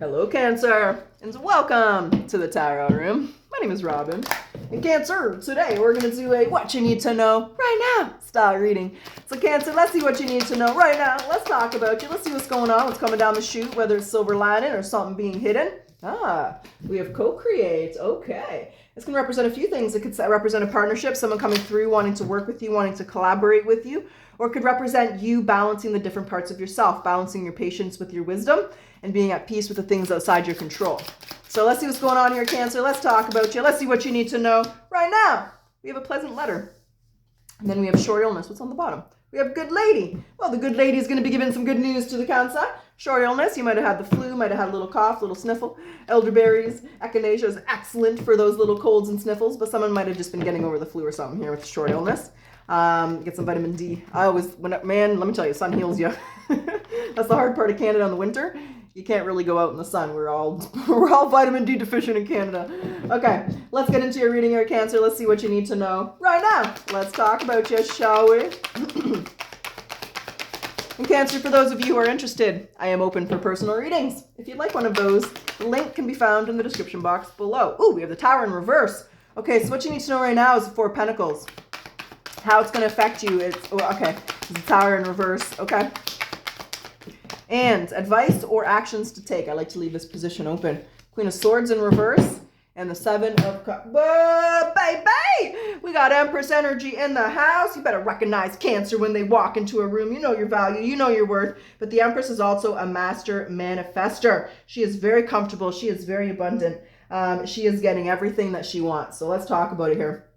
Hello, Cancer, and welcome to the Tarot Room. My name is Robyn. And Cancer, today we're going to do a What You Need to Know Right Now style reading. So Cancer, let's see what you need to know right now. Let's talk about you. Let's see what's going on, what's coming down the chute, whether it's silver lining or something being hidden. We have co-create. Okay. It's going to represent a few things. It could represent a partnership, someone coming through, wanting to work with you, wanting to collaborate with you, or it could represent you balancing the different parts of yourself, balancing your patience with your wisdom, and being at peace with the things outside your control. So let's see what's going on here, Cancer. Let's talk about you. Let's see what you need to know right now. We have a pleasant letter. And then we have short illness. What's on the bottom? We have good lady. Well, the good lady is going to be giving some good news to the Cancer. Short illness. You might have had the flu, might have had a little cough, little sniffle. Elderberries, echinacea is excellent for those little colds and sniffles, but someone might have just been getting over the flu or something here with short illness. Get some vitamin D. Man, let me tell you, sun heals you. That's the hard part of Canada in the winter. You can't really go out in the sun. We're all vitamin D deficient in Canada. Okay, let's get into your reading here, Cancer. Let's see what you need to know right now. Let's talk about you, shall we? And Cancer, for those of you who are interested, I am open for personal readings. If you'd like one of those, the link can be found in the description box below. Ooh, we have the Tower in reverse. Okay, so what you need to know right now is the Four of Pentacles. How it's going to affect you is, it's the Tower in reverse, okay? And advice or actions to take. I like to leave this position open. Queen of Swords in reverse and the Seven of Cups. Whoa, baby! We got Empress energy in the house. You better recognize Cancer when they walk into a room. You know your value. You know your worth. But the Empress is also a master manifester. She is very comfortable. She is very abundant. She is getting everything that she wants. So let's talk about it here.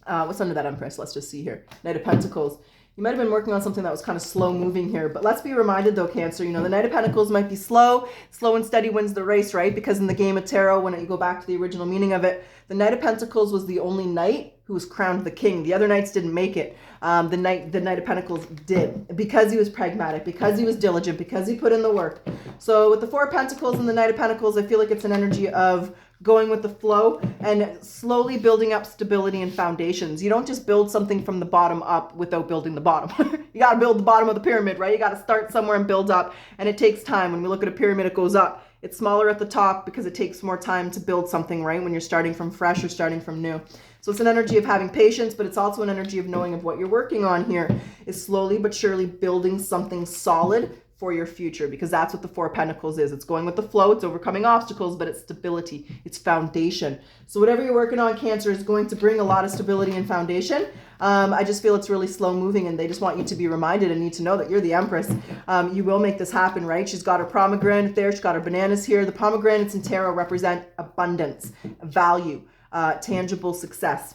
What's under that Empress? Let's just see here. Knight of Pentacles. You might have been working on something that was kind of slow moving here, but let's be reminded though, Cancer, the Knight of Pentacles might be slow. Slow and steady wins the race, right? Because in the game of tarot, when you go back to the original meaning of it, the Knight of Pentacles was the only knight who was crowned the king. The other knights didn't make it. The Knight of Pentacles did, because he was pragmatic, because he was diligent, because he put in the work. So with the Four of Pentacles and the Knight of Pentacles, I feel like it's an energy of going with the flow and slowly building up stability and foundations. You don't just build something from the bottom up without building the bottom. You got to build the bottom of the pyramid, right? You got to start somewhere and build up. And it takes time. When we look at a pyramid, it goes up. It's smaller at the top because it takes more time to build something, right? When you're starting from fresh or starting from new. So it's an energy of having patience, but it's also an energy of knowing of what you're working on here is slowly but surely building something solid for your future, because that's what the Four of Pentacles is. It's going with the flow, it's overcoming obstacles, but it's stability, it's foundation. So whatever you're working on, Cancer, is going to bring a lot of stability and foundation. I just feel it's really slow moving, and they just want you to be reminded and need to know that you're the Empress. You will make this happen, right? She's got her pomegranate there, she's got her bananas here. The pomegranates in tarot represent abundance, value, tangible success.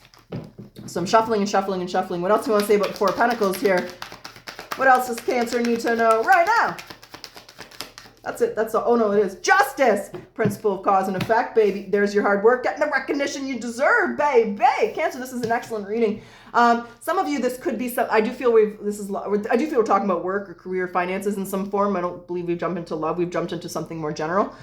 So I'm shuffling and shuffling and shuffling. What else do you want to say about the Four of Pentacles here? What else does Cancer need to know right now? That's it. That's all. Oh, no, it is. Justice. Principle of cause and effect, baby. There's your hard work. Getting the recognition you deserve, baby. Cancer, this is an excellent reading. Some of you, this could be some, I do feel we're talking about work or career finances in some form. I don't believe we've jumped into love. We've jumped into something more general.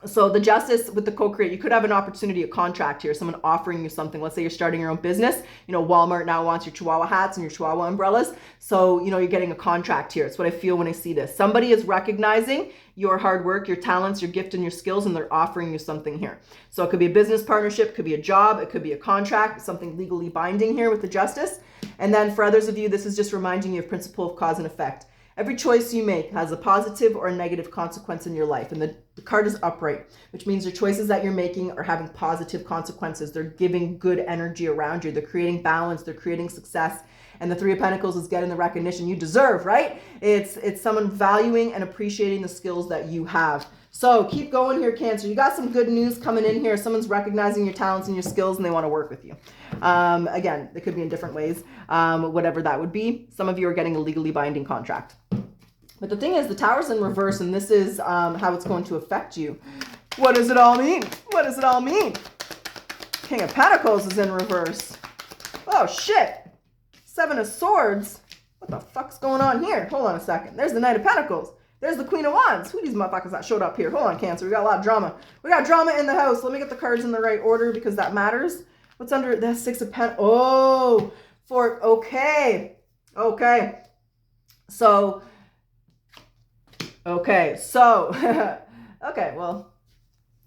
So the Justice with the co-create, you could have an opportunity, a contract here, someone offering you something. Let's say you're starting your own business. Walmart now wants your Chihuahua hats and your Chihuahua umbrellas. So, you're getting a contract here. It's what I feel when I see this. Somebody is recognizing your hard work, your talents, your gift, and your skills, and they're offering you something here. So it could be a business partnership, it could be a job, it could be a contract, something legally binding here with the Justice. And then for others of you, this is just reminding you of principle of cause and effect. Every choice you make has a positive or a negative consequence in your life. And the card is upright, which means the choices that you're making are having positive consequences. They're giving good energy around you. They're creating balance. They're creating success. And the Three of Pentacles is getting the recognition you deserve, right? It's someone valuing and appreciating the skills that you have. So keep going here, Cancer. You got some good news coming in here. Someone's recognizing your talents and your skills, and they want to work with you. Again, it could be in different ways, whatever that would be. Some of you are getting a legally binding contract. But the thing is, the Tower's in reverse, and this is how it's going to affect you. What does it all mean? What does it all mean? King of Pentacles is in reverse. Oh, shit. Seven of Swords. What the fuck's going on here? Hold on a second. There's the Knight of Pentacles. There's the Queen of Wands. Who are these motherfuckers that showed up here? Hold on, Cancer. We got a lot of drama. We got drama in the house. Let me get the cards in the right order because that matters. What's under the Six of Pentacles? Oh, okay. So Okay, so, okay, well,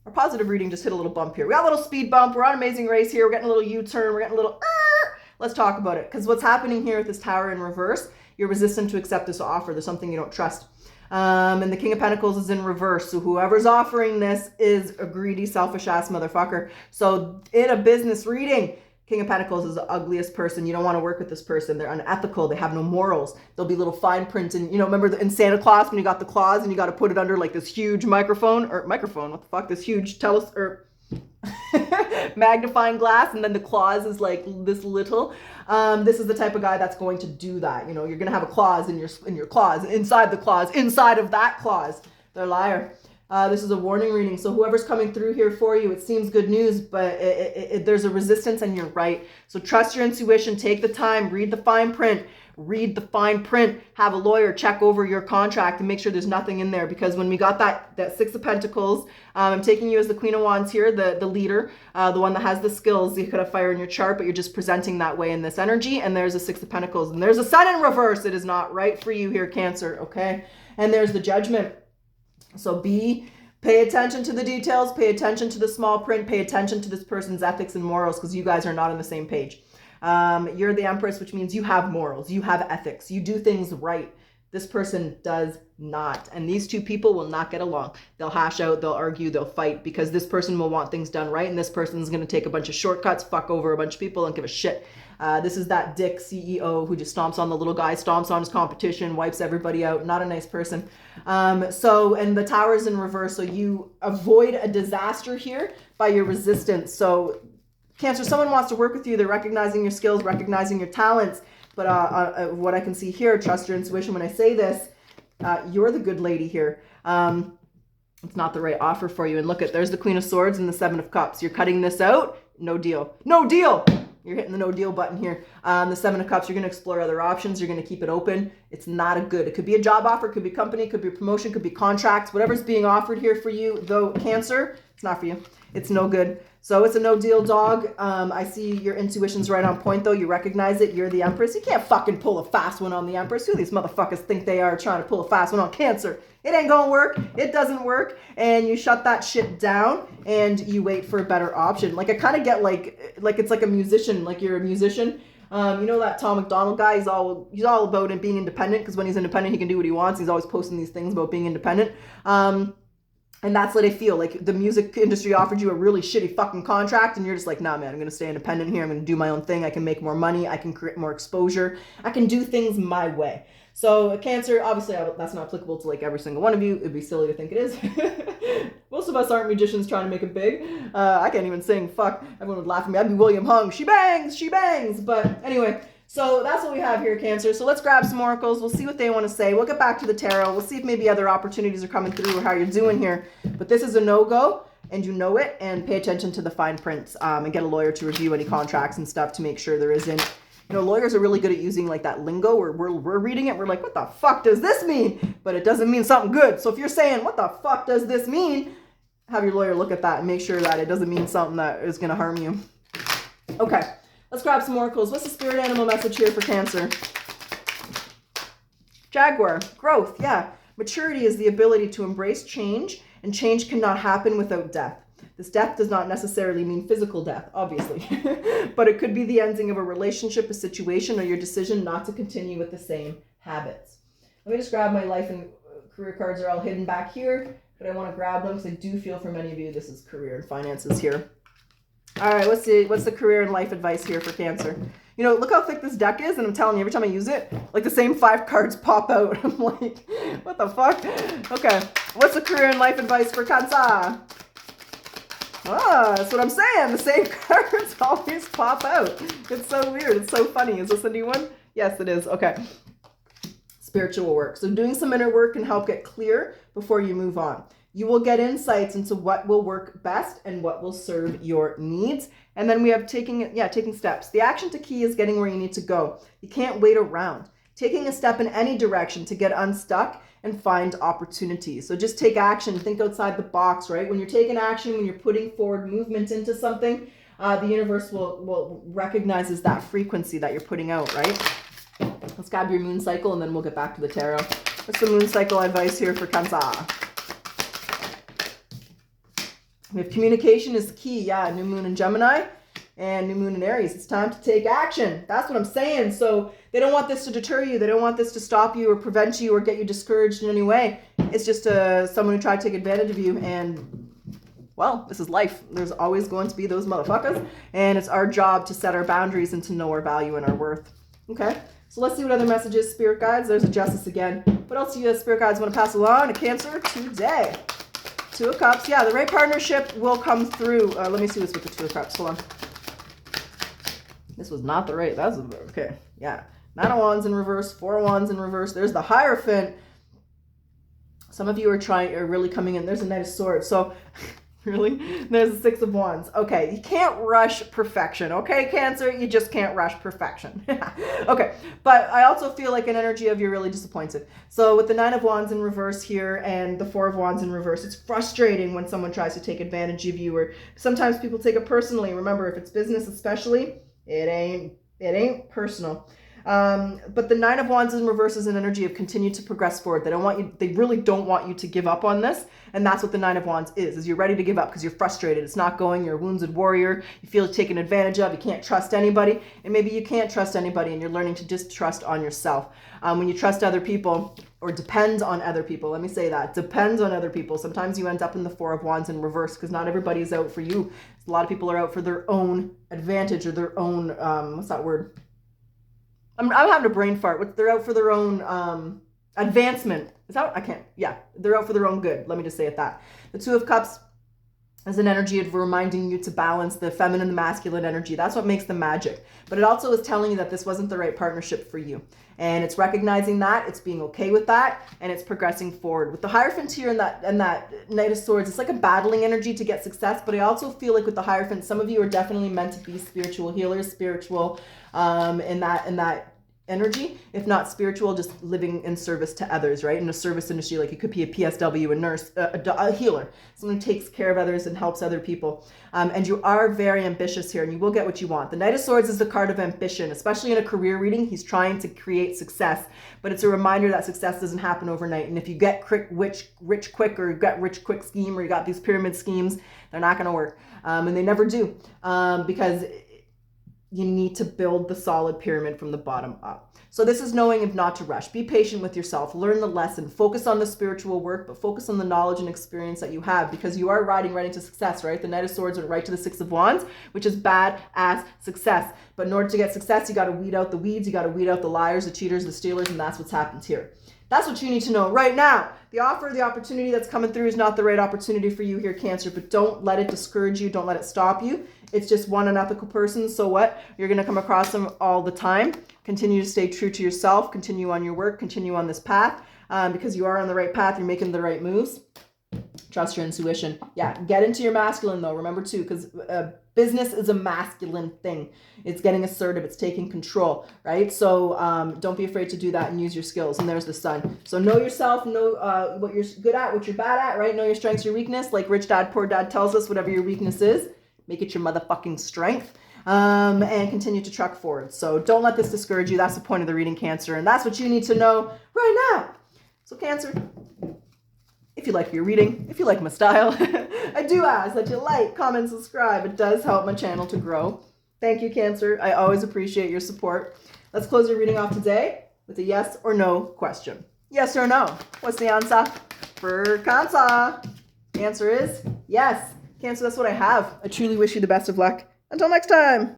our positive reading just hit a little bump here. We got a little speed bump. We're on Amazing Race here. We're getting a little U-turn. We're getting a little, let's talk about it. Because what's happening here with this Tower in reverse, you're resistant to accept this offer. There's something you don't trust. And the King of Pentacles is in reverse. So whoever's offering this is a greedy, selfish ass motherfucker. So in a business reading, King of Pentacles is the ugliest person. You don't want to work with this person. They're unethical. They have no morals. There'll be little fine print. And, you know, remember in Santa Claus when you got the claws and you got to put it under like this huge microphone, what the fuck, this huge magnifying glass, and then the claws is like this little. This is the type of guy that's going to do that. You know, you're going to have a clause in your claws, inside the clause, inside of that clause. They're a liar. This is a warning reading. So whoever's coming through here for you, it seems good news, but there's a resistance and you're right. So trust your intuition, take the time, read the fine print, have a lawyer check over your contract and make sure there's nothing in there. Because when we got that Six of Pentacles, I'm taking you as the Queen of Wands here, the leader, the one that has the skills. You could have fire in your chart, but you're just presenting that way in this energy. And there's a Six of Pentacles and there's a Sun in reverse. It is not right for you here, Cancer, okay? And there's the Judgment. So pay attention to the details, pay attention to the small print, pay attention to this person's ethics and morals, because you guys are not on the same page. You're the Empress, which means you have morals, you have ethics, you do things right. This person does not. And these two people will not get along. They'll hash out, they'll argue, they'll fight, because this person will want things done right. And this person's going to take a bunch of shortcuts, fuck over a bunch of people and give a shit. This is that dick CEO who just stomps on the little guy, stomps on his competition, wipes everybody out. Not a nice person. And the Tower's in reverse. So you avoid a disaster here by your resistance. So Cancer, someone wants to work with you. They're recognizing your skills, recognizing your talents. But what I can see here, trust your intuition. When I say this, you're the good lady here. It's not the right offer for you. And look there's the Queen of Swords and the Seven of Cups. You're cutting this out. No deal. No deal. You're hitting the no deal button here. The Seven of Cups, you're going to explore other options. You're going to keep it open. It's not a good. It could be a job offer, could be a company, could be a promotion, could be contracts. Whatever's being offered here for you, though, Cancer, it's not for you. It's no good. So it's a no deal, dog. I see your intuition's right on point, though. You recognize it. You're the Empress. You can't fucking pull a fast one on the Empress. Who these motherfuckers think they are trying to pull a fast one on Cancer? It ain't gonna work. It doesn't work. And you shut that shit down and you wait for a better option. Like I kind of get like it's like a musician. Like you're a musician. You know that Tom McDonald guy? He's all about it being independent, because when he's independent, he can do what he wants. He's always posting these things about being independent. And that's what I feel like. The music industry offered you a really shitty fucking contract and you're just like, nah, man, I'm going to stay independent here. I'm going to do my own thing. I can make more money. I can create more exposure. I can do things my way. So Cancer, obviously that's not applicable to like every single one of you. It'd be silly to think it is. Most of us aren't magicians trying to make it big. I can't even sing. Fuck. Everyone would laugh at me. I'd be William Hung. She bangs. She bangs. But anyway, so that's what we have here, Cancer. So let's grab some oracles. We'll see what they want to say. We'll get back to the tarot. We'll see if maybe other opportunities are coming through or how you're doing here. But this is a no-go, and you know it, and pay attention to the fine print and get a lawyer to review any contracts and stuff to make sure there isn't. You know, lawyers are really good at using like that lingo where we're reading it. We're like, what the fuck does this mean? But it doesn't mean something good. So if you're saying, what the fuck does this mean? Have your lawyer look at that and make sure that it doesn't mean something that is going to harm you. Okay. Let's grab some oracles. What's the spirit animal message here for Cancer? Jaguar. Growth. Yeah. Maturity is the ability to embrace change, and change cannot happen without death. This death does not necessarily mean physical death, obviously, but it could be the ending of a relationship, a situation, or your decision not to continue with the same habits. Let me just grab my life and career cards. Are all hidden back here, but I want to grab them because I do feel for many of you this is career and finances here. All right, what's the career and life advice here for Cancer? You know, look how thick this deck is, and I'm telling you, every time I use it, like the same 5 cards pop out. I'm like, what the fuck? Okay, what's the career and life advice for Cancer? Ah, that's what I'm saying. The same cards always pop out. It's so weird. It's so funny. Is this a new one? Yes, it is. Okay. Spiritual work. So doing some inner work can help get clear before you move on. You will get insights into what will work best and what will serve your needs. And then we have taking steps. The action to key is getting where you need to go. You can't wait around. Taking a step in any direction to get unstuck and find opportunities. So just take action, think outside the box, right? When you're taking action, when you're putting forward movement into something, the universe will recognizes that frequency that you're putting out, right? Let's grab your moon cycle and then we'll get back to the tarot. What's the moon cycle advice here for Cancer? We have communication is key. Yeah, new moon in Gemini and new moon in Aries. It's time to take action. That's what I'm saying. So they don't want this to deter you. They don't want this to stop you or prevent you or get you discouraged in any way. It's just someone who tried to take advantage of you. And, well, this is life. There's always going to be those motherfuckers. And it's our job to set our boundaries and to know our value and our worth. Okay? So let's see what other messages, Spirit Guides. There's a Justice again. What else do you, Spirit Guides, want to pass along to Cancer today? Two of Cups. Yeah, the right partnership will come through. Let me see what's with the Two of Cups. Hold on. This was not the right. That's okay. Yeah. Nine of Wands in reverse. Four of Wands in reverse. There's the Hierophant. Some of you are really coming in. There's a Knight of Swords. So, really? There's the Six of Wands. Okay. You can't rush perfection. Okay, Cancer? You just can't rush perfection. Okay. But I also feel like an energy of you're really disappointed. So with the Nine of Wands in reverse here and the Four of Wands in reverse, it's frustrating when someone tries to take advantage of you, or sometimes people take it personally. Remember, if it's business especially, it ain't personal. But the Nine of Wands in reverse is an energy of continue to progress forward. They really don't want you to give up on this. And that's what the Nine of Wands is you're ready to give up because you're frustrated. It's not going. You're a wounded warrior. You feel taken advantage of. You can't trust anybody. And maybe you can't trust anybody and you're learning to distrust on yourself. When you trust other people or depend on other people, let me say that, depends on other people. Sometimes you end up in the Four of Wands in reverse because not everybody is out for you. A lot of people are out for their own advantage or their own, what's that word? I'm having a brain fart. They're out for their own advancement. Is that what? I can't. Yeah, they're out for their own good. Let me just say it that. The Two of Cups is an energy of reminding you to balance the feminine and the masculine energy. That's what makes the magic. But it also is telling you that this wasn't the right partnership for you. And it's recognizing that, it's being okay with that, and it's progressing forward. With the Hierophant here and that Knight of Swords, it's like a battling energy to get success, but I also feel like with the Hierophant, some of you are definitely meant to be spiritual healers, spiritual in that energy, if not spiritual, just living in service to others, right? In a service industry, like it could be a PSW, a nurse, a healer, someone who takes care of others and helps other people. And you are very ambitious here and you will get what you want. The Knight of Swords is the card of ambition, especially in a career reading. He's trying to create success, but it's a reminder that success doesn't happen overnight. And if you get rich quick, or you got rich quick scheme, or you got these pyramid schemes, they're not going to work. And they never do, because you need to build the solid pyramid from the bottom up. So this is knowing if not to rush. Be patient with yourself. Learn the lesson. Focus on the spiritual work, but focus on the knowledge and experience that you have, because you are riding right into success, right? The Knight of Swords went right to the Six of Wands, which is badass success. But in order to get success, you got to weed out the weeds. You got to weed out the liars, the cheaters, the stealers, and that's what's happened here. That's what you need to know right now. The offer, the opportunity that's coming through is not the right opportunity for you here, Cancer, but don't let it discourage you. Don't let it stop you. It's just one unethical person. So what? You're going to come across them all the time. Continue to stay true to yourself. Continue on your work. Continue on this path, because you are on the right path. You're making the right moves. Trust your intuition. Yeah, get into your masculine though. Remember too, because business is a masculine thing. It's getting assertive. It's taking control, right? So don't be afraid to do that and use your skills. And there's the Sun. So know yourself. Know what you're good at, what you're bad at, right? Know your strengths, your weakness. Like Rich Dad, Poor Dad tells us, whatever your weakness is, make it your motherfucking strength. And continue to truck forward. So don't let this discourage you. That's the point of the reading, Cancer. And that's what you need to know right now. So Cancer, if you like your reading, if you like my style, I do ask that you like, comment, subscribe. It does help my channel to grow. Thank you, Cancer. I always appreciate your support. Let's close your reading off today with a yes or no question. Yes or no? What's the answer for Cancer? The answer is yes. Cancer, that's what I have. I truly wish you the best of luck. Until next time.